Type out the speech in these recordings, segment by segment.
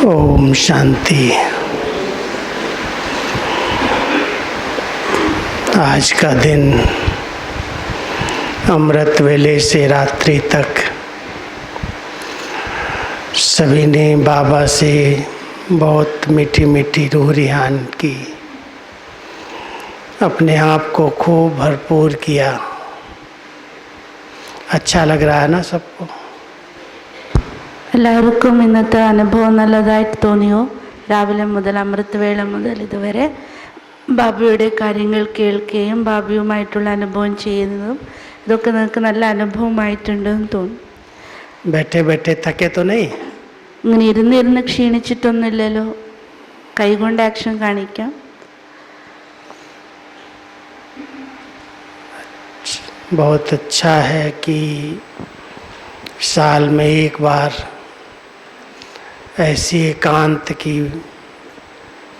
ओम शांति। आज का दिन अमृत वेले से रात्रि तक सभी ने बाबा से बहुत मीठी मीठी रूह रिहान की, अपने आप को खूब भरपूर किया। अच्छा लग रहा है ना सबको? എല്ലാവർക്കും ഇന്നത്തെ അനുഭവം നല്ലതായിട്ട് തോന്നിയോ? രാവിലെ മുതൽ അമൃതവേള മുതൽ ഇതുവരെ ബാബയുടെ കാര്യങ്ങൾ കേൾക്കുകയും ബാബയുമായിട്ടുള്ള അനുഭവം ചെയ്യുന്നതും ഇതൊക്കെ നിങ്ങൾക്ക് നല്ല അനുഭവമായിട്ടുണ്ടെന്ന് തോന്നുന്നു. बैठे बैठे थके तो नहीं? ഇങ്ങനെ ഇരുന്നിരുന്ന് ക്ഷീണിച്ചിട്ടൊന്നുമില്ലല്ലോ. കൈകൊണ്ട് ആക്ഷൻ കാണിക്കാം. बहुत अच्छा है कि साल में एक बार ऐसी एकांत की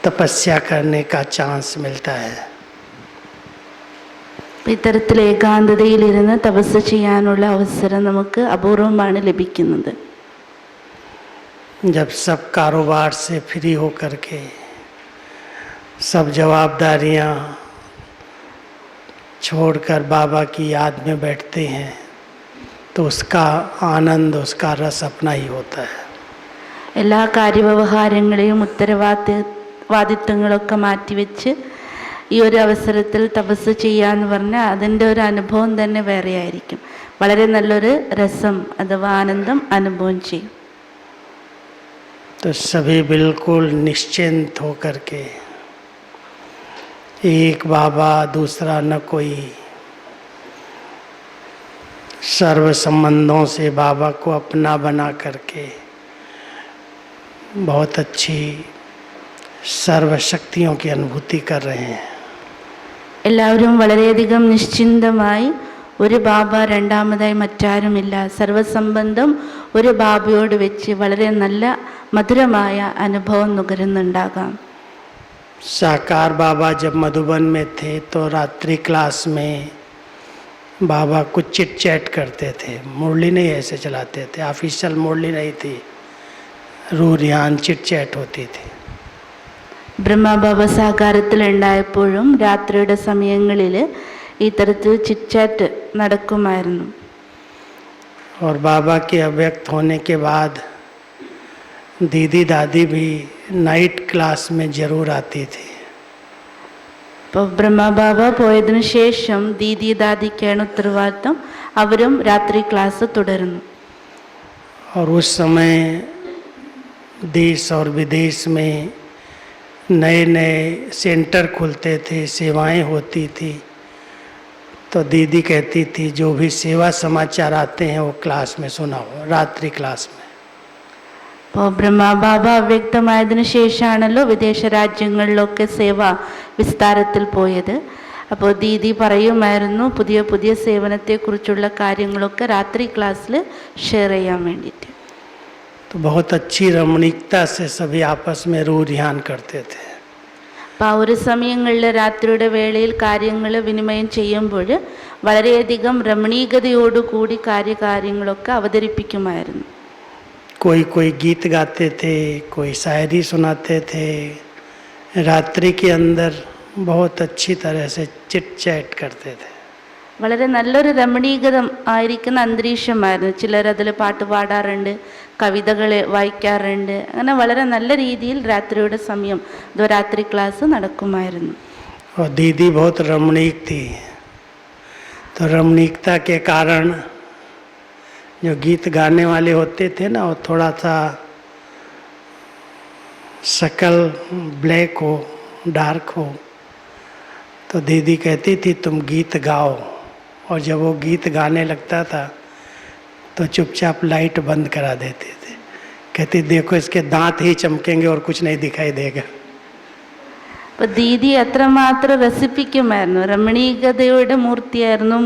तपस्या करने का चांस मिलता है. ഇത്തരത്തിൽ ഏകാന്തതയിലിരുന്ന് തപസ് ചെയ്യാനുള്ള അവസരം നമുക്ക് അപൂർവമാണ് ലഭിക്കുന്നത്. जब सब कारोबार से फ्री होकर के सब जवाबदारियां छोड़कर बाबा की याद में बैठते हैं तो उसका आनंद, उसका रस अपना ही होता है. എല്ലാ കാര്യവ്യവഹാരങ്ങളെയും ഉത്തരവാദിത്വങ്ങളൊക്കെ മാറ്റിവെച്ച് ഈ ഒരു അവസരത്തിൽ തപസ് ചെയ്യാന്ന് പറഞ്ഞാൽ അതിൻ്റെ ഒരു അനുഭവം തന്നെ വേറെ ആയിരിക്കും. വളരെ നല്ലൊരു രസം അഥവാ ആനന്ദം അനുഭവം ചെയ്യും. तो सभी बिल्कुल निश्चिंत होकर के, एक बाबा दूसरा न कोई, सर्व संबंधों से बाबा को अपना बना करके बहुत अच्छी सर्व शक्तियों की अनुभूति कर रहे हैं. എല്ലാവരും വളരെയധികം നിശ്ചിന്തമായി ഒരു ബാബ രണ്ടാമതായി മറ്റാരുമില്ല, സർവസംബന്ധം ഒരു ബാബയോട് വെച്ച് വളരെ നല്ല മധുരമായ അനുഭവം നുകരുന്നുണ്ടാകാം. साकार बाबा जब मधुबन में थे तो रात्रि क्लास में बाबा कुछ चिट चैट करते थे. मुरली नहीं ऐसे चलाते थे, ऑफिशियल मुरली नहीं थी, रूह रिहान चिट चैट होती थी. ബ്രഹ്മബാബ സാകാരത്തിലുണ്ടായപ്പോഴും രാത്രിയുടെ സമയങ്ങളിൽ ഈ തരത്തിൽ ചിറ്റ്ചാറ്റ് നടക്കുമായിരുന്നു. और बाबा के अव्यक्त होने के बाद दीदी दादी भी नाइट क्लास में जरूर आती थी. ഇപ്പോൾ ബ്രഹ്മബാബ പോയതിനു ശേഷം ദീദി ദാദിക്കാണ് ഉത്തരവാദിത്വം. അവരും രാത്രി ക്ലാസ് തുടരുന്നു. और उस समय देश और विदेश में नए नए सेंटर खुलते थे, सेवाएं होती थी. तो दीदी कहती थी जो भी सेवा समाचार आते हैं वो क्लास में सुनाओ, रात्रि क्लास में. ഇപ്പോൾ ബ്രഹ്മബാബ അവ്യക്തമായതിനു ശേഷമാണല്ലോ വിദേശ രാജ്യങ്ങളിലൊക്കെ സേവ വിസ്താരത്തിൽ പോയത്. അപ്പോൾ ദീദി പറയുമായിരുന്നു പുതിയ പുതിയ സേവനത്തെക്കുറിച്ചുള്ള കാര്യങ്ങളൊക്കെ രാത്രി ക്ലാസ്സിൽ ഷെയർ ചെയ്യാൻ വേണ്ടിയിട്ട്. तो बहुत अच्छी रमणीकता से सभी आपस में रूह रिहान करते थे. അപ്പോൾ ആ ഒരു സമയങ്ങളിൽ രാത്രിയുടെ വേളയിൽ കാര്യങ്ങൾ വിനിമയം ചെയ്യുമ്പോൾ വളരെയധികം രമണീകതയോടുകൂടി കാര്യങ്ങളൊക്കെ അവതരിപ്പിക്കുമായിരുന്നു. कोई कोई गीत गाते थे, कोई शायरी सुनाते थे. रात्रि के अंदर बहुत अच्छी तरह से चिट चैट करते थे. വളരെ നല്ലൊരു രമണീകത ആയിരിക്കുന്ന അന്തരീക്ഷമായിരുന്നു. ചിലരതിൽ പാട്ട് പാടാറുണ്ട്, കവിതകൾ വായിക്കാറുണ്ട്. അങ്ങനെ വളരെ നല്ല രീതിയിൽ രാത്രിയുടെ സമയം രാത്രി ക്ലാസ് നടക്കുമായിരുന്നു. और दीदी बहुत रमणीक थी, तो रमणीकता के कारण जो गीत गाने वाले होते थे ना वो थोड़ा सा शकल ब्लैक हो, डार्क हो, तो दीदी कहती थी तुम गीत गाओ. और जब वो गीत गाने लगता था तो चुपचाप लाइट बंद करा देते थे. कहती देखो इसके दांत ही चमकेंगे और कुछ नहीं दिखाई देगा. അപ്പോൾ ദീദി അത്രമാത്രം രസിപ്പിക്കുമായിരുന്നു. രമണീകതയുടെ മൂർത്തിയായിരുന്നു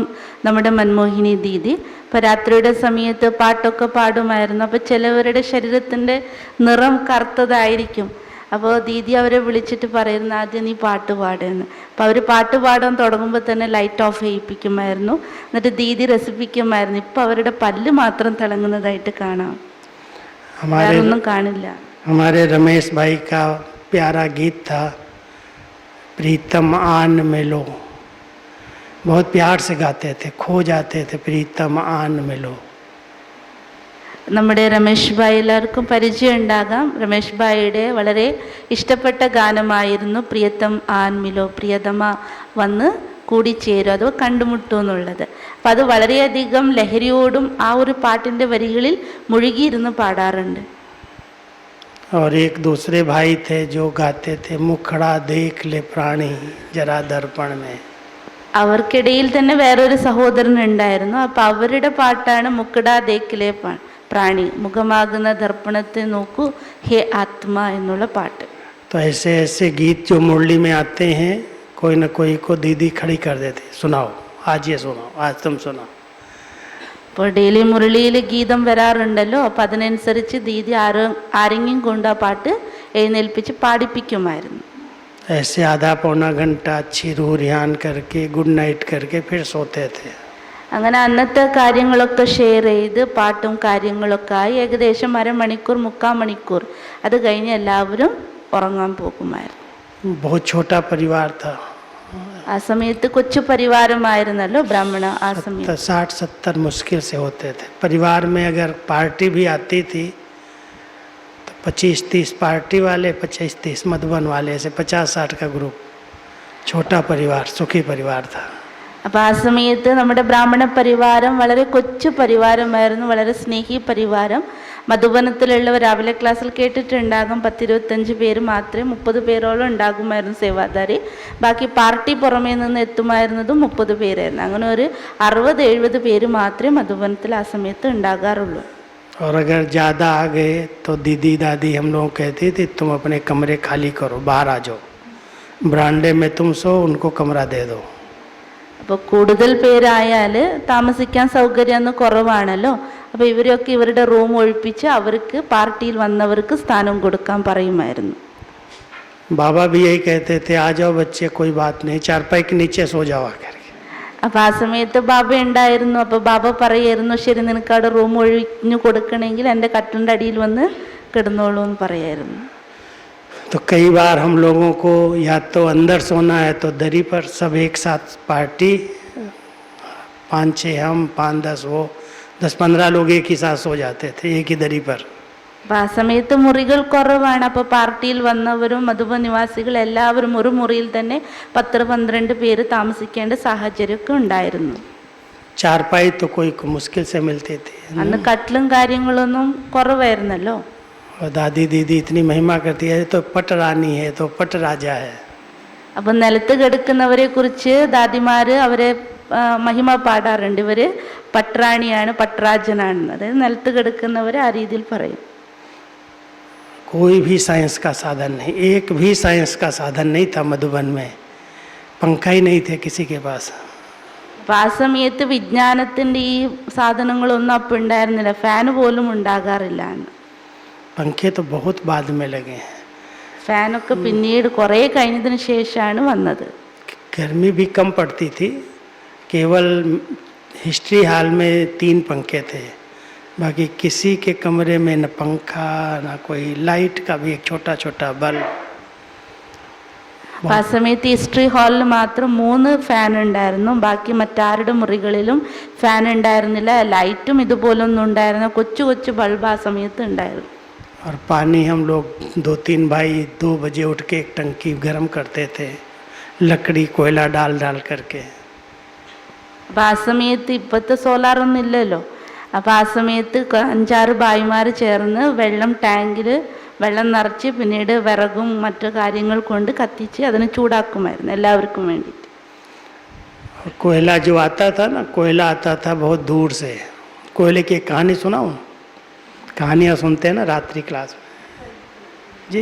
നമ്മുടെ മൻമോഹിനി ദീദി. അപ്പോൾ രാത്രിയുടെ സമയത്ത് പാട്ടൊക്കെ പാടുമായിരുന്നു. അപ്പോൾ ചിലവരുടെ ശരീരത്തിൻ്റെ നിറം കറുത്തതായിരിക്കും. അപ്പോൾ ദീദി അവരെ വിളിച്ചിട്ട് പറയുന്നു ആദ്യം നീ പാട്ട് പാടുമെന്ന്. അപ്പോൾ അവർ പാട്ട് പാടാൻ തുടങ്ങുമ്പോൾ തന്നെ ലൈറ്റ് ഓഫ് ചെയ്യിപ്പിക്കുമായിരുന്നു. എന്നിട്ട് ദീദി രസിപ്പിക്കുമായിരുന്നു. ഇപ്പോൾ അവരുടെ പല്ല് മാത്രം തിളങ്ങുന്നതായിട്ട് കാണാം, വേറൊന്നും കാണില്ല. हमारे रमेश भाई का प्यारा गीत था, प्रीतम आन मिलो। बहुत प्यार से गाते थे, खो जाते थे, प्रीतम आन मिलो. നമ്മുടെ രമേശ് ഭായി എല്ലാവർക്കും പരിചയം ഉണ്ടാകാം. രമേശ് ഭായിയുടെ വളരെ ഇഷ്ടപ്പെട്ട ഗാനമായിരുന്നു പ്രിയതം ആൻമിലോ, പ്രിയതമ വന്ന് കൂടിച്ചേരും അഥവാ കണ്ടുമുട്ടു എന്നുള്ളത്. അപ്പം അത് വളരെയധികം ലഹരിയോടും ആ ഒരു പാട്ടിൻ്റെ വരികളിൽ മുഴുകിയിരുന്ന് പാടാറുണ്ട്. और एक दूसरे भाई थे जो गाते थे, मुखड़ा देख ले प्राणी जरा दर्पण में. അവർക്കിടയിൽ തന്നെ വേറൊരു സഹോദരൻ ഉണ്ടായിരുന്നു. അപ്പം അവരുടെ പാട്ടാണ് മുക്കടാ ദേക്കിലെ പ്രാണി, മുഖമാകുന്ന ദർപ്പണത്തെ നോക്കൂ ഹേ ആത്മ എന്നുള്ള പാട്ട്. तो ऐसे ऐसे गीत जो मुरली में आते हैं, कोई न कोई को दीदी खड़ी कर देती, सुनाओ आज ये सुनाओ, आज तुम सुनाओ. ഇപ്പോൾ ഡെയിലി മുരളിയിൽ ഗീതം വരാറുണ്ടല്ലോ, അപ്പം അതിനനുസരിച്ച് ദീദി ആരെങ്കിലും കൊണ്ട് ആ പാട്ട് എഴുന്നേൽപ്പിച്ച് പാടിപ്പിക്കുമായിരുന്നു. ऐसे आधा पौना घंटा अच्छी रूह रिहान करके गुड नाइट करके फिर सोते थे. അങ്ങനെ അന്നത്തെ കാര്യങ്ങളൊക്കെ ഷെയർ ചെയ്ത് പാട്ടും കാര്യങ്ങളൊക്കെ ആയി ഏകദേശം അരമണിക്കൂർ 3/4 മണിക്കൂർ അത് കഴിഞ്ഞ് എല്ലാവരും ഉറങ്ങാൻ പോകുമായിരുന്നു. बहुत छोटा परिवार था. ആ സമയത്ത് കൊച്ചു പരിവാരമായിരുന്നല്ലോ ബ്രാഹ്മണ. ആ സമയത്ത് 60-70 मुश्किल से होते थे. परिवार में अगर पार्टी भी आती थी तो 25-30 पार्टी वाले, 25-30 मधुबन वाले, ऐसे 50-60 का ग्रुप. छोटा परिवार, सुखी परिवार था. അപ്പം ആ സമയത്ത് നമ്മുടെ ബ്രാഹ്മണ പരിവാരം വളരെ കൊച്ചു പരിവാരമായിരുന്നു, വളരെ സ്നേഹി പരിവാരം. മധുബനത്തിലുള്ളവർ രാവിലെ ക്ലാസ്സിൽ കേട്ടിട്ടുണ്ടാകും, 10-25 പേര് മാത്രമേ, 30 പേരോളം ഉണ്ടാകുമായിരുന്നു സേവാദാരി. ബാക്കി പാർട്ടി പുറമേ നിന്ന് എത്തുമായിരുന്നതും 30 പേരായിരുന്നു. അങ്ങനെ ഒരു 60-70 പേര് മാത്രമേ മധുബനത്തിൽ ആ സമയത്ത് ഉണ്ടാകാറുള്ളൂ. और अगर ज़्यादा आ गए तो दीदी दादी हम लोग कहती थी तुम अपने कमरे खाली करो, बाहर आ जाओ, बरामदे में तुम सो, उनको कमरा दे दो. അപ്പോൾ കൂടുതൽ പേരായാൽ താമസിക്കാൻ സൗകര്യം കുറവാണല്ലോ. അപ്പോൾ ഇവരൊക്കെ ഇവരുടെ റൂം ഒഴിപ്പിച്ച് അവർക്ക് പാർട്ടിയിൽ വന്നവർക്ക് സ്ഥാനം കൊടുക്കാൻ പറയുമായിരുന്നു. बाबा भी यही कहते थे, आ जाओ बच्चे, कोई बात नहीं, चारपाई के नीचे सो जाओ करके. അപ്പോൾ ആ സമയത്ത് ബാബ ഉണ്ടായിരുന്നു. അപ്പോൾ ബാബ പറയായിരുന്നു, ശരി നിനക്ക് അവിടെ റൂം ഒഴിഞ്ഞു കൊടുക്കണമെങ്കിൽ എൻ്റെ കട്ടിലിൻ്റെ അടിയിൽ വന്ന് കിടന്നോളൂ എന്ന് പറയായിരുന്നു. तो कई बार हम लोगों को या तो अंदर सोना है तो दरी पर सब एक साथ पार्टी, 5-6 हम, 5-10 वो, 10-15 लोग एक ही साथ सो जाते थे एक ही दरी पर. അപ്പം ആ സമയത്ത് മുറികൾ കുറവാണ്. അപ്പോൾ പാർട്ടിയിൽ വന്നവരും മധുബൻ നിവാസികൾ എല്ലാവരും ഒരു മുറിയിൽ തന്നെ 10-12 പേര് താമസിക്കേണ്ട സാഹചര്യമൊക്കെ ഉണ്ടായിരുന്നു. चारपाई तो कोई को मुश्किल से मिलती थी. അന്ന് കട്ടിലും കാര്യങ്ങളൊന്നും കുറവായിരുന്നല്ലോ. और दादी दीदी इतनी महिमा करती है, तो पट रानी है, तो पट राजा है. അപ്പം നിലത്ത് കിടക്കുന്നവരെ കുറിച്ച് ദാദിമാര് അവരെ മഹിമ പാടാറുണ്ട്. ഇവര് പട്രാണിയാണ്, പട്രാജനാണ്. അതായത് നിലത്ത് കിടക്കുന്നവരെ ആ രീതിയിൽ പറയും. कोई भी साइंस का साधन नहीं, एक भी साइंस का साधन नहीं था मधुबन में. पंखा ही नहीं थे किसी के पास. അപ്പം ആ സമയത്ത് വിജ്ഞാനത്തിൻ്റെ ഈ സാധനങ്ങളൊന്നും അപ്പം ഉണ്ടായിരുന്നില്ല, ഫാന് പോലും ഉണ്ടാകാറില്ല. पंखे तो बहुत बाद में लगे हैं. ഫാനൊക്കെ പിന്നീട് കുറേ കഴിഞ്ഞതിന് ശേഷമാണ് വന്നത്. गर्मी भी कम पड़ती थी. केवल हिस्ट्री हॉल में 3 पंखे थे, बाकी किसी के कमरे में न पंखा न कोई लाइट का भी एक छोटा छोटा बल्ब. അപ്പം ആ സമയത്ത് ഹിസ്റ്ററി ഹാളിൽ മാത്രം 3 ഫാൻ ഉണ്ടായിരുന്നു. ബാക്കി മറ്റാരുടെ മുറികളിലും ഫാൻ ഉണ്ടായിരുന്നില്ല. ലൈറ്റും ഇതുപോലൊന്നും ഉണ്ടായിരുന്ന കൊച്ചു കൊച്ചു ബൾബ് ആ സമയത്ത് ഉണ്ടായിരുന്നു. और पानी हम लोग 2-3 भाई 2 बजे उठ के एक टंकी गर्म करते थे, लकड़ी कोयला डाल डाल करके. അപ്പം ആ സമയത്ത് ഇപ്പോഴത്തെ സോളാറൊന്നും ഇല്ലല്ലോ. അപ്പോൾ ആ സമയത്ത് 5-6 ഭായിമാർ ചേർന്ന് വെള്ളം ടാങ്കിൽ വെള്ളം നിറച്ച് പിന്നീട് വിറകും മറ്റു കാര്യങ്ങൾ കൊണ്ട് കത്തിച്ച് അതിനെ ചൂടാക്കുമായിരുന്നു എല്ലാവർക്കും വേണ്ടിയിട്ട്. कोयला जो आता था ना, कोयला आता था बहुत दूर से. कोयले की एक कहानी सुनाऊं? कहानियाँ सुनते हैं ना रात्रि क्लास में जी.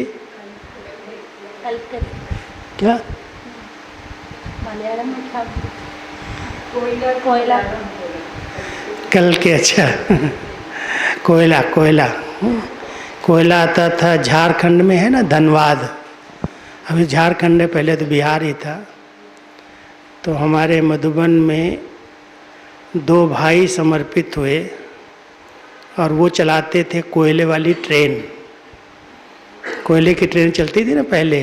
क्या कल के? अच्छा कोयला कोयला कोयला आता था झारखंड में, है ना धनबाद. अभी झारखंड में, पहले तो बिहार ही था. तो हमारे मधुबन में 2 भाई समर्पित हुए और वो चलाते थे कोयले वाली ट्रेन. कोयले की ट्रेन चलती थी ना पहले,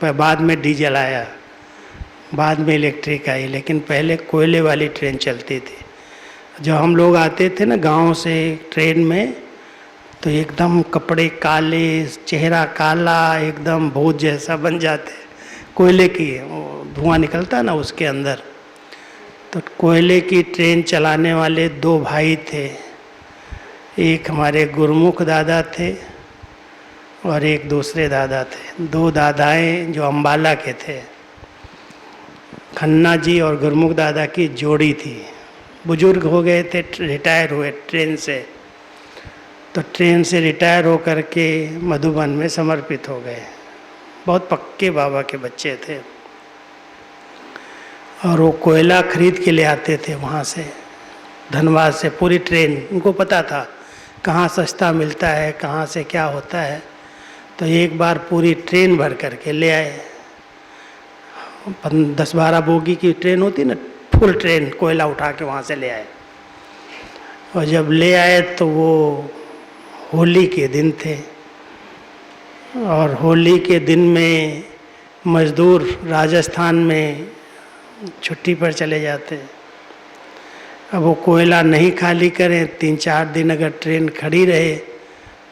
पर बाद में डीजल आया, बाद में इलेक्ट्रिक आई, लेकिन पहले कोयले वाली ट्रेन चलती थी। जब हम लोग आते थे ना गांव से ट्रेन में, तो एकदम कपड़े काले, चेहरा काला, एकदम भूत जैसा बन जाते। कोयले की वो धुआं निकलता ना उसके अंदर। तो कोयले की ट्रेन चलाने वाले दो भाई थे, एक हमारे गुरमुख दादा थे और एक दूसरे दादा थे। दो दादाएं जो अम्बाला के थे। खन्ना जी और गुरमुख दादा की जोड़ी थी। बुजुर्ग हो गए थे, रिटायर हुए ट्रेन से, तो ट्रेन से रिटायर हो करके मधुबन में समर्पित हो गए। बहुत पक्के बाबा के बच्चे थे। और वो कोयला खरीद के ले आते थे वहाँ से, धनबाद से, पूरी ट्रेन। उनको पता था कहाँ सस्ता मिलता है, कहाँ से क्या होता है। तो एक बार पूरी ट्रेन भर करके ले आए। 10-12 बोगी की ट्रेन होती ना, फुल ट्रेन कोयला उठा के वहाँ से ले आए। और जब ले आए तो वो होली के दिन थे, और होली के दिन में मज़दूर राजस्थान में छुट्टी पर चले जाते। अब वो कोयला नहीं खाली करें, 3-4 दिन अगर ट्रेन खड़ी रहे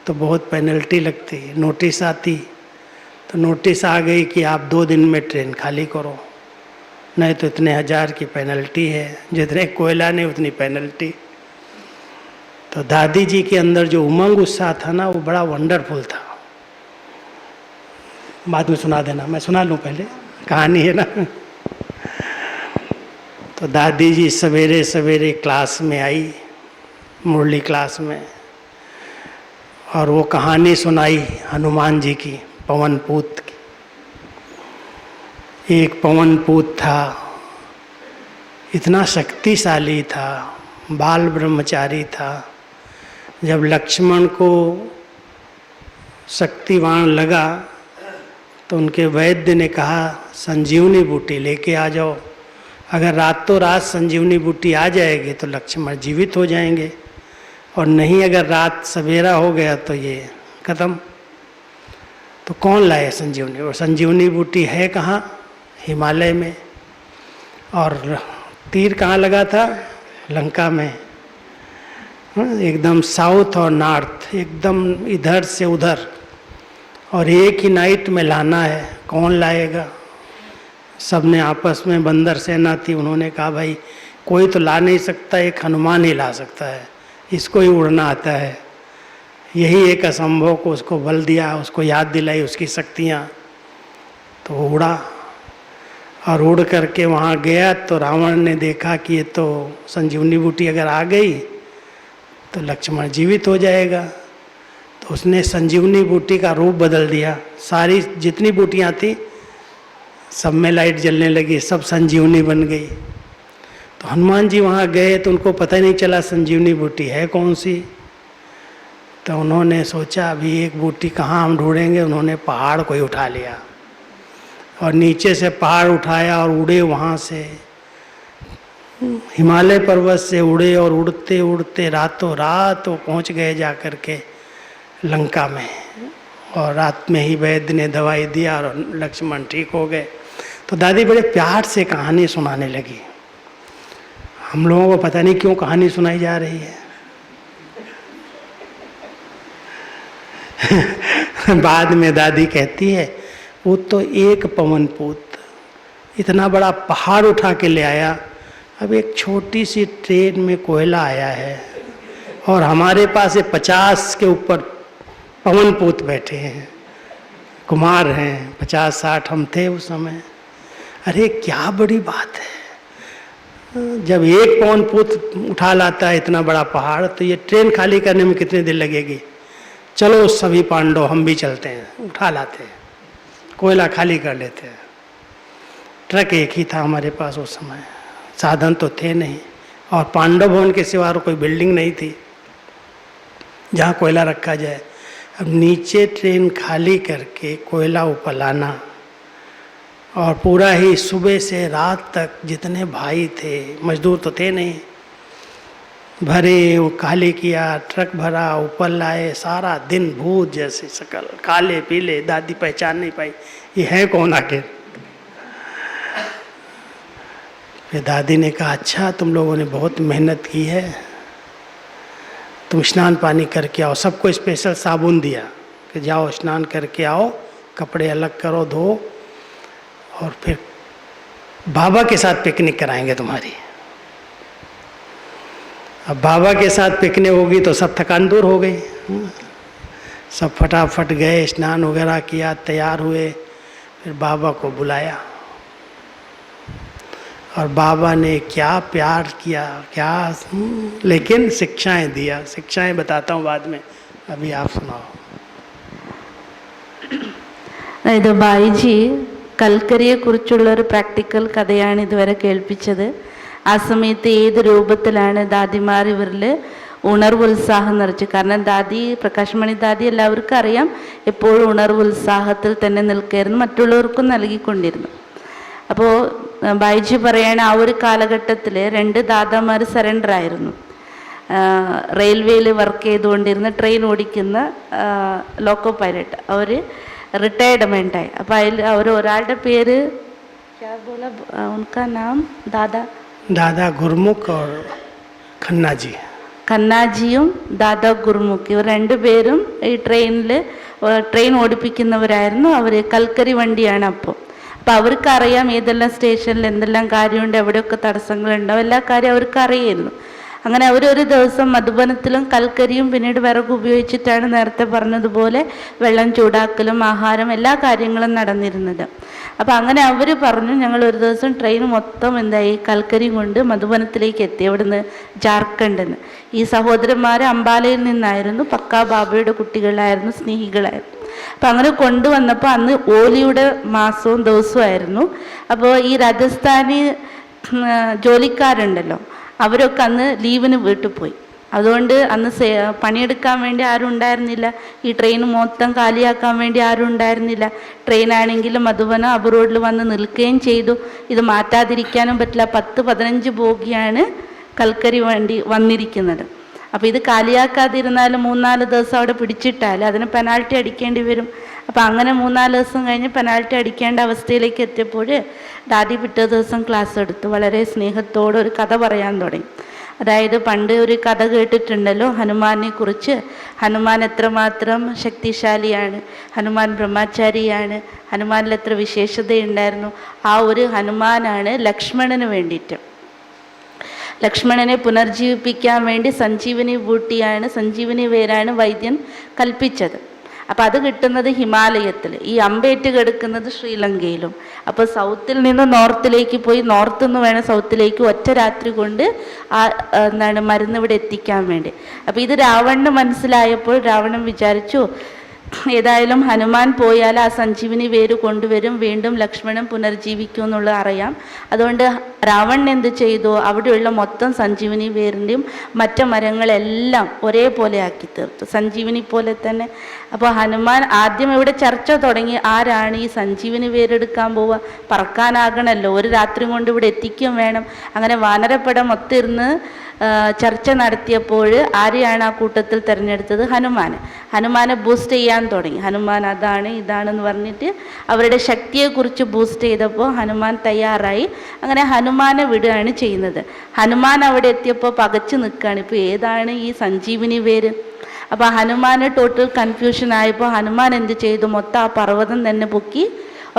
तो बहुत पेनल्टी लगती, नोटिस आती। तो नोटिस आ गई कि आप 2 दिन में ट्रेन खाली करो, नहीं तो इतने हज़ार की पेनल्टी है। जितने कोयला नहीं उतनी पेनल्टी। तो दादी जी के अंदर जो उमंग उत्साह था ना, वो बड़ा वंडरफुल था। बाद में सुना देना, मैं सुना लूँ पहले, कहानी है ना। तो दादी जी सवेरे सवेरे क्लास में आई, मुरली क्लास में, और वो कहानी सुनाई हनुमान जी की, पवन पूत की। एक पवन पूत था, इतना शक्तिशाली था, बाल ब्रह्मचारी था। जब लक्ष्मण को शक्तिवान लगा तो उनके वैद्य ने कहा संजीवनी बूटी लेके आ जाओ, अगर रातों रात संजीवनी बूटी आ जाएगी तो लक्ष्मण जीवित हो जाएंगे, और नहीं अगर रात सवेरा हो गया तो ये खत्म। तो कौन लाए संजीवनी? और संजीवनी बूटी है कहाँ? हिमालय में। और तीर कहाँ लगा था? लंका में। एकदम साउथ और नॉर्थ, एकदम इधर से उधर, और एक ही नाइट में लाना है। कौन लाएगा? सब ने आपस में, बंदर सेना थी, उन्होंने कहा भाई कोई तो ला नहीं सकता, एक हनुमान ही ला सकता है, इसको ही उड़ना आता है। यही एक असंभव को उसको बल दिया, उसको याद दिलाई उसकी शक्तियाँ, तो वो उड़ा। और उड़ करके वहाँ गया तो रावण ने देखा कि ये तो संजीवनी बूटी अगर आ गई तो लक्ष्मण जीवित हो जाएगा। तो उसने संजीवनी बूटी का रूप बदल दिया। सारी जितनी बूटियाँ थी सब में लाइट जलने लगी, सब संजीवनी बन गई। तो हनुमान जी वहाँ गए तो उनको पता ही नहीं चला संजीवनी बूटी है कौन सी। तो उन्होंने सोचा अभी एक बूटी कहाँ हम ढूंढेंगे। उन्होंने पहाड़ को ही उठा लिया और नीचे से पहाड़ उठाया और उड़े वहाँ से, हिमालय पर्वत से उड़े, और उड़ते उड़ते रातों रात वो पहुँच गए जा कर के लंका में। और रात में ही वैद्य ने दवाई दिया और लक्ष्मण ठीक हो गए। तो दादी बड़े प्यार से कहानी सुनाने लगी। हम लोगों को पता नहीं क्यों कहानी सुनाई जा रही है। बाद में दादी कहती है वो तो एक पवन पूत इतना बड़ा पहाड़ उठा के ले आया, अब एक छोटी सी ट्रेन में कोयला आया है, और हमारे पास ये 50 के ऊपर पवन पूत बैठे हैं, कुमार हैं, 50-60 हम थे उस समय। अरे क्या बड़ी बात है, जब एक पवन पूत उठा लाता है इतना बड़ा पहाड़, तो ये ट्रेन खाली करने में कितने दिन लगेगी। चलो सभी पांडव हम भी चलते हैं, उठा लाते हैं, कोयला खाली कर लेते हैं। ट्रक एक ही था हमारे पास उस समय, साधन तो थे नहीं, और पांडव भवन के सिवा कोई बिल्डिंग नहीं थी जहाँ कोयला रखा जाए। अब नीचे ट्रेन खाली करके कोयला ऊपर लाना, और पूरा ही सुबह से रात तक जितने भाई थे, मजदूर तो थे नहीं, भरे वो काले किया, ट्रक भरा, ऊपर लाए, सारा दिन भूत जैसे शकल, काले पीले। दादी पहचान नहीं पाई ये है कौन आखिर। फिर दादी ने कहा अच्छा तुम लोगों ने बहुत मेहनत की है, तुम स्नान पानी करके आओ। सबको स्पेशल साबुन दिया कि जाओ स्नान करके आओ, कपड़े अलग करो, धो, और फिर बाबा के साथ पिकनिक कराएंगे तुम्हारी। अब बाबा के साथ पिकनिक होगी तो सब थकान दूर हो गई। सब फटाफट गए, स्नान वगैरह किया, तैयार हुए, फिर बाबा को बुलाया। और बाबा ने क्या प्यार किया, क्या लेकिन शिक्षाएं दिया। शिक्षाएं बताता हूँ बाद में, अभी आप सुनाओ। ഇത് ബായിജി കൽക്കരിയെക്കുറിച്ചുള്ള ഒരു പ്രാക്ടിക്കൽ കഥയാണ് ഇതുവരെ കേൾപ്പിച്ചത്. ആ സമയത്ത് ഏത് രൂപത്തിലാണ് ദാദിമാർ ഇവരിൽ ഉണർവുത്സാഹം നിറച്ച്. കാരണം ദാദി, പ്രകാശമണി ദാദി എല്ലാവർക്കും അറിയാം, എപ്പോഴും ഉണർവുത്സാഹത്തിൽ തന്നെ നിൽക്കുകയായിരുന്നു, മറ്റുള്ളവർക്കും നൽകിക്കൊണ്ടിരുന്നു. അപ്പോൾ ബായിജി പറയാണ് ആ ഒരു കാലഘട്ടത്തിൽ 2 ദാദാമാർ സറണ്ടർ ആയിരുന്നു. റെയിൽവേയിൽ വർക്ക് ചെയ്തുകൊണ്ടിരുന്ന, ട്രെയിൻ ഓടിക്കുന്ന ലോക്കോ പൈലറ്റ്, അവർ റിട്ടയർഡ്മെൻ്റായി. അപ്പോൾ അതിൽ ഒരാളുടെ പേര് ഉनका नाम दादा गुरमुख और खन्ना जी. ഖന്നാജിയും ദാദാ ഗുർമുഖ്, ഇവർ 2 പേരും ഈ ട്രെയിൻ ഓടിപ്പിക്കുന്നവരായിരുന്നു. അവർ കൽക്കരി വണ്ടിയാണ്. അപ്പോൾ അവർക്കറിയാം ഏതെല്ലാം സ്റ്റേഷനിൽ എന്തെല്ലാം കാര്യമുണ്ട്, എവിടെയൊക്കെ തടസ്സങ്ങളുണ്ടാവും, എല്ലാ കാര്യം അവർക്ക് അറിയായിരുന്നു. അങ്ങനെ അവരൊരു ദിവസം മധുബനത്തിലും കൽക്കരിയും പിന്നീട് വിറക് ഉപയോഗിച്ചിട്ടാണ് നേരത്തെ പറഞ്ഞതുപോലെ വെള്ളം ചൂടാക്കലും ആഹാരം എല്ലാ കാര്യങ്ങളും നടന്നിരുന്നത്. അപ്പോൾ അങ്ങനെ അവർ പറഞ്ഞു ഞങ്ങൾ ഒരു ദിവസം ട്രെയിൻ മൊത്തം എന്തായി കൽക്കരിയും കൊണ്ട് മധുബനത്തിലേക്ക് എത്തി. എവിടുന്ന്? ജാർഖണ്ഡിൽ നിന്ന്. ഈ സഹോദരന്മാർ അംബാലയിൽ നിന്നായിരുന്നു, പക്കാ ബാബയുടെ കുട്ടികളായിരുന്നു, സ്നേഹികളായിരുന്നു. അപ്പം അങ്ങനെ കൊണ്ടുവന്നപ്പോൾ അന്ന് ഓലിയുടെ മാസവും ദിവസവും. അപ്പോൾ ഈ രാജസ്ഥാനി ജോലിക്കാരുണ്ടല്ലോ, അവരൊക്കെ അന്ന് ലീവിന് വീട്ടിൽ പോയി. അതുകൊണ്ട് അന്ന് പണിയെടുക്കാൻ വേണ്ടി ആരും ഉണ്ടായിരുന്നില്ല. ഈ ട്രെയിൻ മൊത്തം കാലിയാക്കാൻ വേണ്ടി ആരും ഉണ്ടായിരുന്നില്ല. ട്രെയിനാണെങ്കിൽ മധുബന അബ്രോഡിൽ വന്ന് നിൽക്കുകയും ചെയ്തു. ഇത് മാറ്റാതിരിക്കാനും പറ്റില്ല. 10-15 ബോഗിയാണ് കൽക്കരി വണ്ടി വന്നിരിക്കുന്നത്. അപ്പോൾ ഇത് കാലിയാക്കാതിരുന്നാൽ 3-4 ദിവസം അവിടെ പിടിച്ചിട്ടാൽ അതിന് പെനാൽറ്റി അടിക്കേണ്ടി വരും. അപ്പോൾ അങ്ങനെ 3-4 ദിവസം കഴിഞ്ഞ് പെനാൽറ്റി അടിക്കേണ്ട അവസ്ഥയിലേക്ക് എത്തിയപ്പോൾ ദാദി പിറ്റേ ദിവസം ക്ലാസ് എടുത്തു. വളരെ സ്നേഹത്തോടെ ഒരു കഥ പറയാൻ തുടങ്ങി. അതായത് പണ്ട് ഒരു കഥ കേട്ടിട്ടുണ്ടല്ലോ ഹനുമാനെ കുറിച്ച്. ഹനുമാൻ എത്രമാത്രം ശക്തിശാലിയാണ്, ഹനുമാൻ ബ്രഹ്മചാരിയാണ്, ഹനുമാനിൽ എത്ര വിശേഷതയുണ്ടായിരുന്നു. ആ ഒരു ഹനുമാനാണ് ലക്ഷ്മണന് വേണ്ടിയിട്ട്, ലക്ഷ്മണനെ പുനർജീവിപ്പിക്കാൻ വേണ്ടി സഞ്ജീവനി ബൂട്ടിയാണ്, സഞ്ജീവനി വേരാണ് വൈദ്യൻ കൽപ്പിച്ചത്. അപ്പോൾ അത് കിട്ടുന്നത് ഹിമാലയത്തിൽ, ഈ അമ്പേറ്റ് കിടക്കുന്നത് ശ്രീലങ്കയിലും. അപ്പോൾ സൗത്തിൽ നിന്ന് നോർത്തിലേക്ക് പോയി, നോർത്തിൽ നിന്ന് വേണം സൗത്തിലേക്ക് ഒറ്റ രാത്രി കൊണ്ട് മരുന്ന് ഇവിടെ എത്തിക്കാൻ വേണ്ടി. അപ്പോൾ ഇത് രാവണന് മനസ്സിലായപ്പോൾ രാവണൻ വിചാരിച്ചു ഏതായാലും ഹനുമാൻ പോയാൽ ആ സഞ്ജീവനി വേര് കൊണ്ടുവരും, വീണ്ടും ലക്ഷ്മണൻ പുനർജീവിക്കും എന്നുള്ളത് അറിയാം. അതുകൊണ്ട് രാവണൻ എന്ത് ചെയ്തു, അവിടെയുള്ള മൊത്തം സഞ്ജീവനി വേരിൻ്റെയും മറ്റു മരങ്ങളെല്ലാം ഒരേപോലെ ആക്കി തീർത്തു, സഞ്ജീവനി പോലെ തന്നെ. അപ്പോൾ ഹനുമാൻ ആദ്യം ഇവിടെ ചർച്ച തുടങ്ങി, ആരാണ് ഈ സഞ്ജീവനി വേരെടുക്കാൻ പോവുക, പറക്കാനാകണമല്ലോ, ഒരു രാത്രി കൊണ്ട് ഇവിടെ എത്തിക്കും വേണം. അങ്ങനെ വാനരപ്പട മൊത്തം ഇരുന്ന് ചർച്ച നടത്തിയപ്പോൾ ആരെയാണ് ആ കൂട്ടത്തിൽ തിരഞ്ഞെടുത്തത്? ഹനുമാനെ ബൂസ്റ്റ് ചെയ്യാൻ തുടങ്ങി. ഹനുമാൻ അതാണ് ഇതാണെന്ന് പറഞ്ഞിട്ട് അവരുടെ ശക്തിയെക്കുറിച്ച് ബൂസ്റ്റ് ചെയ്തപ്പോൾ ഹനുമാൻ തയ്യാറായി. അങ്ങനെ ഹനുമാനെ വിടുകയാണ് ചെയ്യുന്നത്. ഹനുമാൻ അവിടെ എത്തിയപ്പോൾ പകച്ചു നിൽക്കുകയാണ്, ഇപ്പോൾ ഏതാണ് ഈ സഞ്ജീവനി വേര്. അപ്പോൾ ഹനുമാന് ടോട്ടൽ കൺഫ്യൂഷൻ ആയപ്പോൾ ഹനുമാൻ എന്ത് ചെയ്തു, മൊത്തം ആ പർവ്വതം തന്നെ പൊക്കി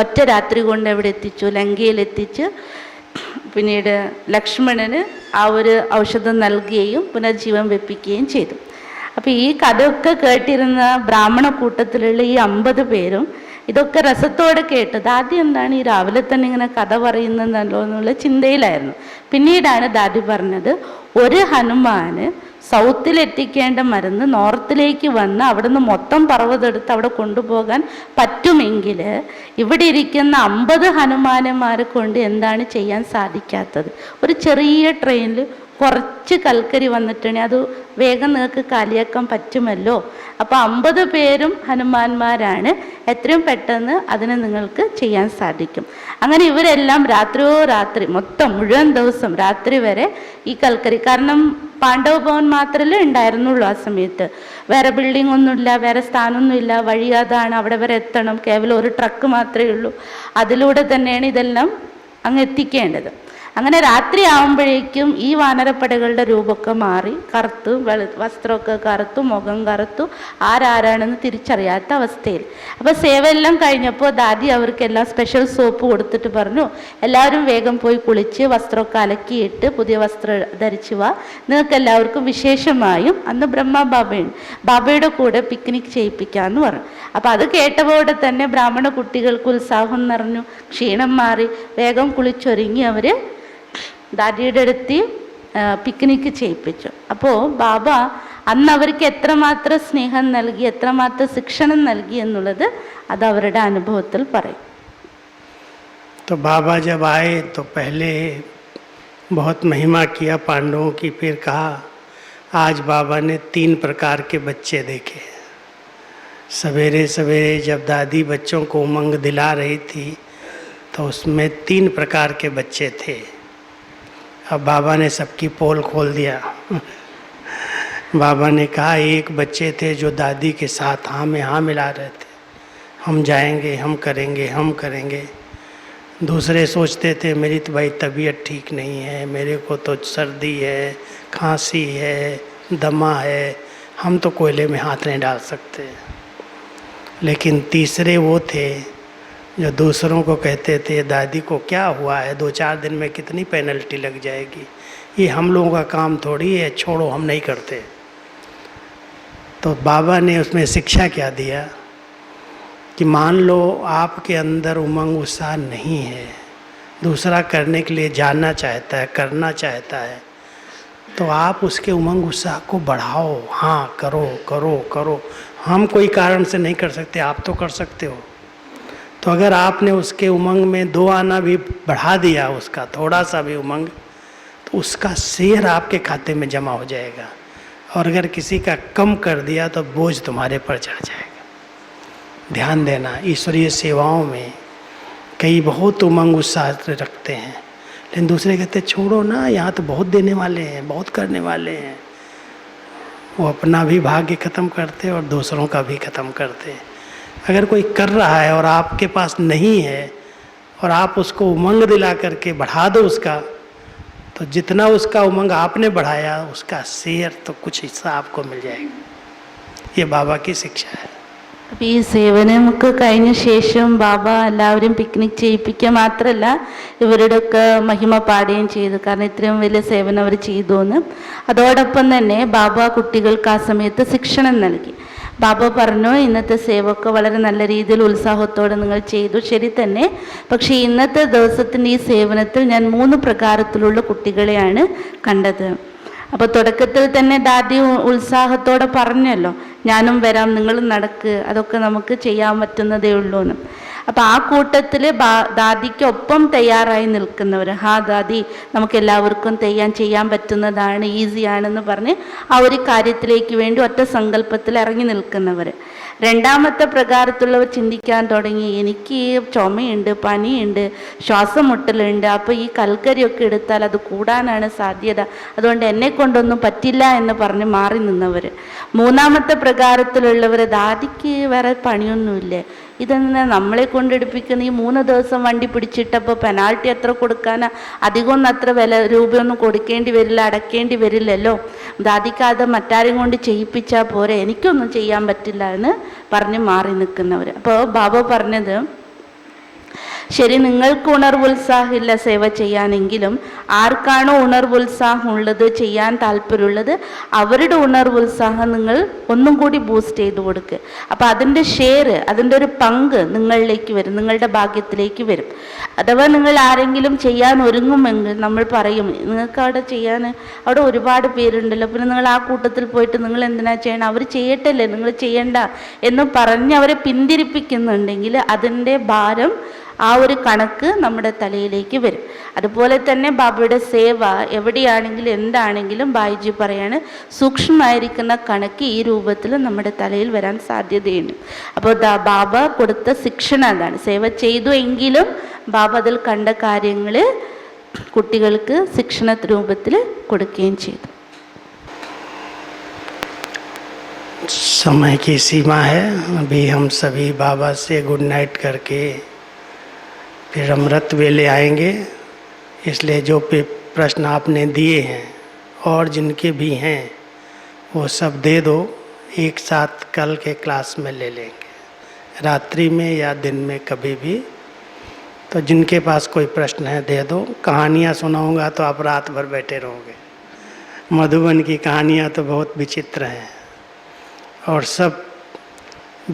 ഒറ്റ രാത്രി കൊണ്ട് എവിടെ എത്തിച്ചു, ലങ്കയിലെത്തിച്ച് പിന്നീട് ലക്ഷ്മണന് ആ ഒരു ഔഷധം നൽകുകയും പുനർജീവൻ വെപ്പിക്കുകയും ചെയ്തു. അപ്പോൾ ഈ കഥയൊക്കെ കേട്ടിരുന്ന ബ്രാഹ്മണ കൂട്ടത്തിലുള്ള ഈ 50 പേരും ഇതൊക്കെ രസത്തോടെ കേട്ടത്. ആദ്യം എന്താണ് ഈ രാവിലെ തന്നെ ഇങ്ങനെ കഥ പറയുന്നതല്ലോ എന്നുള്ള ചിന്തയിലായിരുന്നു. പിന്നീടാണ് ദാദി പറഞ്ഞത്, ഒരു ഹനുമാന് സൗത്തിലെത്തിക്കേണ്ട മരുന്ന് നോർത്തിലേക്ക് വന്ന് അവിടുന്ന് മൊത്തം പർവ്വതെടുത്ത് അവിടെ കൊണ്ടുപോകാൻ പറ്റുമെങ്കിൽ ഇവിടെ ഇരിക്കുന്ന 50 ഹനുമാനന്മാരെ കൊണ്ട് എന്താണ് ചെയ്യാൻ സാധിക്കാത്തത്? ഒരു ചെറിയ ട്രെയിനിൽ കുറച്ച് കൽക്കരി വന്നിട്ടുണ്ടെങ്കിൽ അത് വേഗം നിങ്ങൾക്ക് കാലിയാക്കാൻ പറ്റുമല്ലോ. അപ്പോൾ 50 പേരും ഹനുമാന്മാരാണ്, എത്രയും പെട്ടെന്ന് അതിനെ നിങ്ങൾക്ക് ചെയ്യാൻ സാധിക്കും. അങ്ങനെ ഇവരെല്ലാം രാത്രി മൊത്തം മുഴുവൻ ദിവസം രാത്രി വരെ ഈ കൽക്കരി, കാരണം പാണ്ഡവ ഭവൻ മാത്രമല്ലേ ഉണ്ടായിരുന്നുള്ളൂ ആ സമയത്ത്, വേറെ ബിൽഡിംഗ് ഒന്നുമില്ല, വേറെ സ്ഥാനമൊന്നുമില്ല, വഴി അതാണ്, അവിടെ വരെ എത്തണം, കേവലം ഒരു ട്രക്ക് മാത്രമേ ഉള്ളൂ, അതിലൂടെ തന്നെയാണ് ഇതെല്ലാം അങ്ങ് എത്തിക്കേണ്ടത്. അങ്ങനെ രാത്രി ആകുമ്പോഴേക്കും ഈ വാനരപ്പടകളുടെ രൂപമൊക്കെ മാറി, കറുത്തു, വസ്ത്രമൊക്കെ കറുത്തു, മുഖം കറുത്തു, ആരാരാണെന്ന് തിരിച്ചറിയാത്ത അവസ്ഥയിൽ. അപ്പോൾ സേവയെല്ലാം കഴിഞ്ഞപ്പോൾ ദാദി അവർക്കെല്ലാം സ്പെഷ്യൽ സോപ്പ് കൊടുത്തിട്ട് പറഞ്ഞു, എല്ലാവരും വേഗം പോയി കുളിച്ച് വസ്ത്രമൊക്കെ അലക്കിയിട്ട് പുതിയ വസ്ത്രം ധരിച്ചു വാ, നിങ്ങൾക്ക് എല്ലാവർക്കും വിശേഷമായും അന്ന് ബാബയുടെ കൂടെ പിക്നിക് ചെയ്യിപ്പിക്കാമെന്ന് പറഞ്ഞു. അപ്പോൾ അത് കേട്ടപ്പോടെ തന്നെ ബ്രാഹ്മണ കുട്ടികൾക്ക് ഉത്സാഹം നിറഞ്ഞു, ക്ഷീണം മാറി, വേഗം കുളിച്ചൊരുങ്ങി അവർ ദാദിയുടെ അടുത്ത് പിക്നിക്ക് ചെയ്യിപ്പിച്ചു. അപ്പോൾ ബാബ അന്ന് അവർക്ക് എത്രമാത്രം സ്നേഹം നൽകി, എത്രമാത്രം ശിക്ഷണം നൽകി എന്നുള്ളത് അത് അവരുടെ അനുഭവത്തിൽ പറയും. तो बाबा जब आए तो पहले बहुत महिमा किया पांडवों की, फिर कहा आज बाबा ने 3 प्रकार के बच्चे देखे। सवेरे सवेरे जब दादी बच्चों को उमंग दिला रही थी तो उसमें 3 प्रकार के बच्चे थे। अब बाबा ने सबकी पोल खोल दिया। बाबा ने कहा एक बच्चे थे जो दादी के साथ हाँ में हाँ मिला रहे थे, हम जाएंगे, हम करेंगे। दूसरे सोचते थे मेरी तो भाई तबीयत ठीक नहीं है, मेरे को तो सर्दी है, खांसी है, दमा है, हम तो कोयले में हाथ नहीं डाल सकते। लेकिन तीसरे वो थे जो दूसरों को कहते थे दादी को क्या हुआ है, 2-4 दिन में कितनी पेनल्टी लग जाएगी, ये हम लोगों का काम थोड़ी है, छोड़ो हम नहीं करते। तो बाबा ने उसमें शिक्षा क्या दिया कि मान लो आपके अंदर उमंग उत्साह नहीं है, दूसरा करने के लिए जानना चाहता है, करना चाहता है, तो आप उसके उमंग उत्साह को बढ़ाओ। हाँ करो करो करो, हम कोई कारण से नहीं कर सकते, आप तो कर सकते हो। तो अगर आपने उसके उमंग में 2 आना भी बढ़ा दिया, उसका थोड़ा सा भी उमंग, तो उसका शेयर आपके खाते में जमा हो जाएगा। और अगर किसी का कम कर दिया तो बोझ तुम्हारे पर चढ़ जाएगा। ध्यान देना, ईश्वरीय सेवाओं में कई बहुत उमंग उत्साह रखते हैं, लेकिन दूसरे कहते छोड़ो ना, यहाँ तो बहुत देने वाले हैं, बहुत करने वाले हैं। वो अपना भी भाग्य ख़त्म करते और दूसरों का भी ख़त्म करते। अगर कोई कर रहा है और आपके पास नहीं है और आप उसको उमंग दिला करके बढ़ा दो उसका, तो जितना उसका उमंग आपने बढ़ाया उसका शेयर तो कुछ हिस्सा आपको मिल जाएगा। ये बाबा की शिक्षा है. അപ്പോൾ ഈ സേവനമൊക്കെ കഴിഞ്ഞ ശേഷം ബാബ എല്ലാവരും പിക്നിക് ചെയ്യിപ്പിക്കുക മാത്രമല്ല ഇവരുടെയൊക്കെ മഹിമ പാടുകയും ചെയ്തു. കാരണം ഇത്രയും വലിയ സേവനം അവർ ചെയ്തു എന്ന്. അതോടൊപ്പം തന്നെ ബാബ കുട്ടികൾക്ക് ആ സമയത്ത് ശിക്ഷണം നൽകി. ബാബ പറഞ്ഞു, ഇന്നത്തെ സേവയൊക്കെ വളരെ നല്ല രീതിയിൽ ഉത്സാഹത്തോടെ നിങ്ങൾ ചെയ്തു, ശരി തന്നെ. പക്ഷേ ഇന്നത്തെ ദിവസത്തിൻ്റെ ഈ സേവനത്തിൽ ഞാൻ 3 പ്രകാരത്തിലുള്ള കുട്ടികളെയാണ് കണ്ടത്. അപ്പോൾ തുടക്കത്തിൽ തന്നെ ദാദി ഉത്സാഹത്തോടെ പറഞ്ഞല്ലോ, ഞാനും വരാം, നിങ്ങളും നടക്ക്, അതൊക്കെ നമുക്ക് ചെയ്യാൻ പറ്റുന്നതേ ഉള്ളൂ എന്ന്. അപ്പോൾ ആ കൂട്ടത്തിൽ ദാദിക്കൊപ്പം തയ്യാറായി നിൽക്കുന്നവർ, ഹാ ദാദി നമുക്ക് എല്ലാവർക്കും ചെയ്യാൻ പറ്റുന്നതാണ്, ഈസിയാണെന്ന് പറഞ്ഞ് ആ ഒരു കാര്യത്തിലേക്ക് വേണ്ടി ഒറ്റ സങ്കല്പത്തിൽ ഇറങ്ങി നിൽക്കുന്നവർ. രണ്ടാമത്തെ പ്രകാരത്തുള്ളവർ ചിന്തിക്കാൻ തുടങ്ങി, എനിക്ക് ചുമയുണ്ട്, പനിയുണ്ട്, ശ്വാസം മുട്ടലുണ്ട്, അപ്പോൾ ഈ കൽക്കരിയൊക്കെ എടുത്താൽ അത് കൂടാനാണ് സാധ്യത, അതുകൊണ്ട് എന്നെ കൊണ്ടൊന്നും പറ്റില്ല എന്ന് പറഞ്ഞ് മാറി നിന്നവർ. മൂന്നാമത്തെ പ്രകാരത്തിലുള്ളവർ, ദാദിക്ക് വേറെ പണിയൊന്നുമില്ലേ, ഇതെന്താ നമ്മളെ കൊണ്ടെടുപ്പിക്കുന്ന, ഈ 3 ദിവസം വണ്ടി പിടിച്ചിട്ടപ്പോൾ പെനാൾട്ടി എത്ര കൊടുക്കാനാ, അധികമൊന്നും അത്ര രൂപയൊന്നും കൊടുക്കേണ്ടി വരില്ല, അടയ്ക്കേണ്ടി വരില്ലല്ലോ, ദാദിക്ക് അത് മറ്റാരും കൊണ്ട് ചെയ്യിപ്പിച്ചാൽ പോരെ, എനിക്കൊന്നും ചെയ്യാൻ പറ്റില്ല എന്ന് പറഞ്ഞ് മാറി നിൽക്കുന്നവർ. അപ്പോൾ ബാബ പറഞ്ഞത്, ശരി, നിങ്ങൾക്ക് ഉണർവുത്സാഹമില്ല സേവ ചെയ്യാനെങ്കിലും ആർക്കാണോ ഉണർവുത്സാഹം ഉള്ളത്, ചെയ്യാൻ താല്പര്യമുള്ളത്, അവരുടെ ഉണർവുത്സാഹം നിങ്ങൾ ഒന്നും കൂടി ബൂസ്റ്റ് ചെയ്ത് കൊടുക്കുക. അപ്പോൾ അതിൻ്റെ ഷെയർ, അതിൻ്റെ ഒരു പങ്ക് നിങ്ങളിലേക്ക് വരും, നിങ്ങളുടെ ഭാഗ്യത്തിലേക്ക് വരും. അഥവാ നിങ്ങൾ ആരെങ്കിലും ചെയ്യാൻ ഒരുങ്ങുമെങ്കിൽ നമ്മൾ പറയും, നിങ്ങൾക്ക് അവിടെ ചെയ്യാൻ അവിടെ ഒരുപാട് പേരുണ്ടല്ലോ, പിന്നെ നിങ്ങൾ ആ കൂട്ടത്തിൽ പോയിട്ട് നിങ്ങൾ എന്തിനാ ചെയ്യണം, അവർ ചെയ്യട്ടല്ലേ, നിങ്ങൾ ചെയ്യണ്ട എന്ന് പറഞ്ഞ് അവരെ പിന്തിരിപ്പിക്കുന്നുണ്ടെങ്കിൽ അതിൻ്റെ ഭാരം ആ ഒരു കണക്ക് നമ്മുടെ തലയിലേക്ക് വരും. അതുപോലെ തന്നെ ബാബയുടെ സേവ എവിടെയാണെങ്കിലും എന്താണെങ്കിലും ബായിജി പറയാണ് സൂക്ഷ്മമായിരിക്കുന്ന കണക്ക് ഈ രൂപത്തിൽ നമ്മുടെ തലയിൽ വരാൻ സാധ്യതയുണ്ട്. അപ്പോൾ ബാബ കൊടുത്ത ശിക്ഷണം അതാണ്. സേവ ചെയ്തു എങ്കിലും ബാബ അതിൽ കണ്ട കാര്യങ്ങൾ കുട്ടികൾക്ക് ശിക്ഷണ രൂപത്തിൽ കൊടുക്കുകയും ചെയ്തു. समय की सीमा है. अभी हम सभी बाबा से गुड नाइट करके फिर अमृत वेले आएंगे. इसलिए जो प्रश्न आपने दिए हैं और जिनके भी हैं वो सब दे दो. एक साथ कल के क्लास में ले लेंगे, रात्रि में या दिन में कभी भी. तो जिनके पास कोई प्रश्न है दे दो. कहानियाँ सुनाऊंगा तो आप रात भर बैठे रहोगे. मधुबन की कहानियाँ तो बहुत विचित्र हैं और सब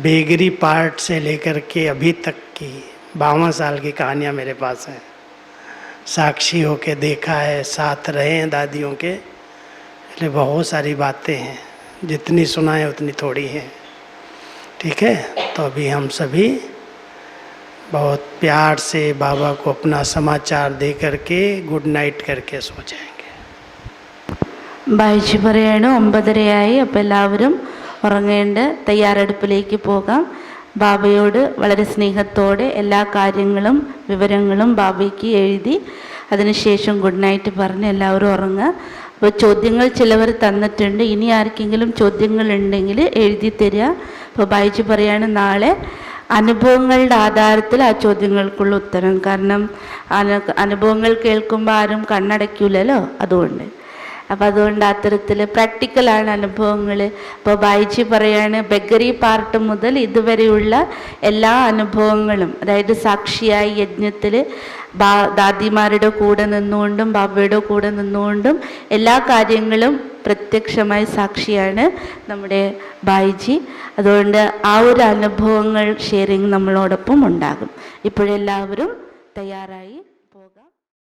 बेगरी पार्ट से लेकर के अभी तक की 52 साल की कहानियाँ मेरे पास हैं. साक्षी होके देखा है, साथ रहे हैं दादियों के, इसलिए बहुत सारी बातें हैं. जितनी सुनाएं उतनी थोड़ी हैं. ठीक है. तो अभी हम सभी बहुत प्यार से बाबा को अपना समाचार दे करके गुड नाइट करके सो जाएंगे. ബായിജി പറയാണ് 9:30 അപ്പോൾ എല്ലാവരും ഉറങ്ങേണ്ട തയ്യാറെടുപ്പിലേക്ക് പോകാം. ബാബയോട് വളരെ സ്നേഹത്തോടെ എല്ലാ കാര്യങ്ങളും വിവരങ്ങളും ബാബയ്ക്ക് എഴുതി അതിനുശേഷം ഗുഡ് നൈറ്റ് പറഞ്ഞ് എല്ലാവരും ഉറങ്ങുക. അപ്പോൾ ചോദ്യങ്ങൾ ചിലവർ തന്നിട്ടുണ്ട്. ഇനി ആർക്കെങ്കിലും ചോദ്യങ്ങൾ ഉണ്ടെങ്കിൽ എഴുതി തരിക. അപ്പോൾ ബായിജി പറയാണ് നാളെ അനുഭവങ്ങളുടെ ആധാരത്തിൽ ആ ചോദ്യങ്ങൾക്കുള്ള ഉത്തരം. കാരണം അനുഭവങ്ങൾ കേൾക്കുമ്പോൾ ആരും കണ്ണടയ്ക്കൂലല്ലോ, അതുകൊണ്ട്. അപ്പോൾ അതുകൊണ്ട് അത്തരത്തിൽ പ്രാക്ടിക്കലാണ് അനുഭവങ്ങൾ. അപ്പോൾ ബായിജി പറയാണ് ബെഗറി പാർട്ട് മുതൽ ഇതുവരെയുള്ള എല്ലാ അനുഭവങ്ങളും, അതായത് സാക്ഷിയായി യജ്ഞത്തിൽ ദാദിമാരുടെ കൂടെ നിന്നുകൊണ്ടും ബാബയുടെ കൂടെ നിന്നുകൊണ്ടും എല്ലാ കാര്യങ്ങളും പ്രത്യക്ഷമായി സാക്ഷിയാണ് നമ്മുടെ ബായിജി. അതുകൊണ്ട് ആ ഒരു അനുഭവങ്ങൾ ഷെയറിങ് നമ്മളോടൊപ്പം ഉണ്ടാകും. ഇപ്പോഴെല്ലാവരും തയ്യാറായി